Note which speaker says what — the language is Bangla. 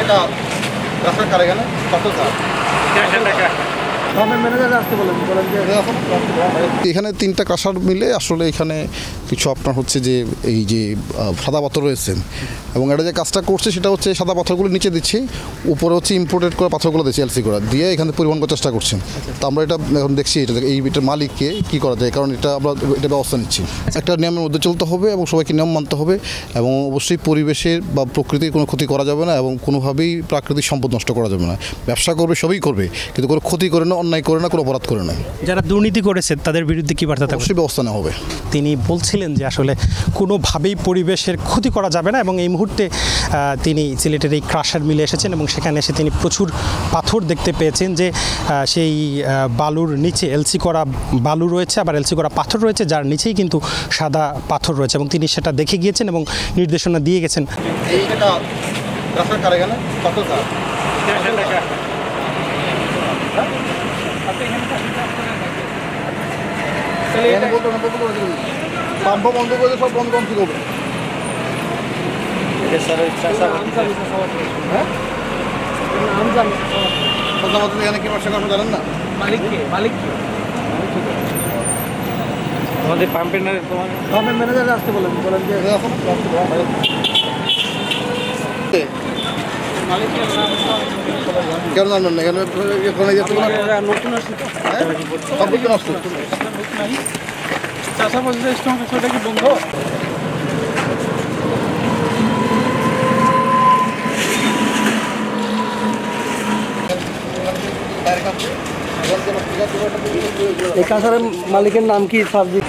Speaker 1: এটা রাস্তার কার এখানে কত স্যার এখানে তিনটা কাঁসার মিলে আসলে এখানে কিছু আপনার হচ্ছে যে এই যে সাদা পাথর রয়েছে এবং এটা যে কাজটা করছে সেটা হচ্ছে সাদা পাথরগুলো নিচে দিচ্ছে, উপরে হচ্ছে ইম্পোর্টেড করা পাথরগুলো দিচ্ছে এলসি করা দিয়ে এখানে পরিবহন করার চেষ্টা করছেন। তো আমরা এটা এখন দেখছি এটা এইটার মালিককে কী করা যায়, কারণ এটা আমরা এটা ব্যবস্থা নিচ্ছি। একটা নিয়মের মধ্যে চলতে হবে এবং সবাইকে নিয়ম মানতে হবে এবং অবশ্যই পরিবেশের বা প্রকৃতির কোনো ক্ষতি করা যাবে না এবং কোনোভাবেই প্রাকৃতিক সম্পদ নষ্ট করা যাবে না। ব্যবসা করবে সবই করবে, কিন্তু কোনো ক্ষতি করে না, অন্যায় করে না, কোনো অপরাধ করে না।
Speaker 2: যারা দুর্নীতি করেছে তাদের বিরুদ্ধে কী বার্তা থাকবে?
Speaker 1: অবশ্যই ব্যবস্থা নেওয়া হবে।
Speaker 2: তিনি বলছিলেন যে আসলে কোনোভাবেই পরিবেশের ক্ষতি করা যাবে না এবং এই মুহূর্তে তিনি সিলেটের এই ক্রাশার মিলে এসেছেন এবং সেখানে এসে তিনি প্রচুর পাথর দেখতে পেয়েছেন যে সেই বালুর নিচে এলসি করা বালু রয়েছে, আবার এলসি করা পাথর রয়েছে, যার নিচেই কিন্তু সাদা পাথর রয়েছে এবং তিনি সেটা দেখে গিয়েছেন এবং নির্দেশনা দিয়ে গেছেন।
Speaker 1: এইটা রাস্তার কার এখানে কত স্যার পাম্প বন্ধ করে সব বন্ধ কম ঠিক হবে। এখানে কি ব্যবসা করবো জানেন না?
Speaker 3: আমাদের পাম্পের
Speaker 1: ম্যানেজার আসতে বলেন যে কেন জানবেন না? এখানে নতুন আসছে সব কিছু নষ্ট চাষাবাদ সেটা কি বন্ধ?
Speaker 4: এই কাঁসারের মালিকের নাম কি সাবজি?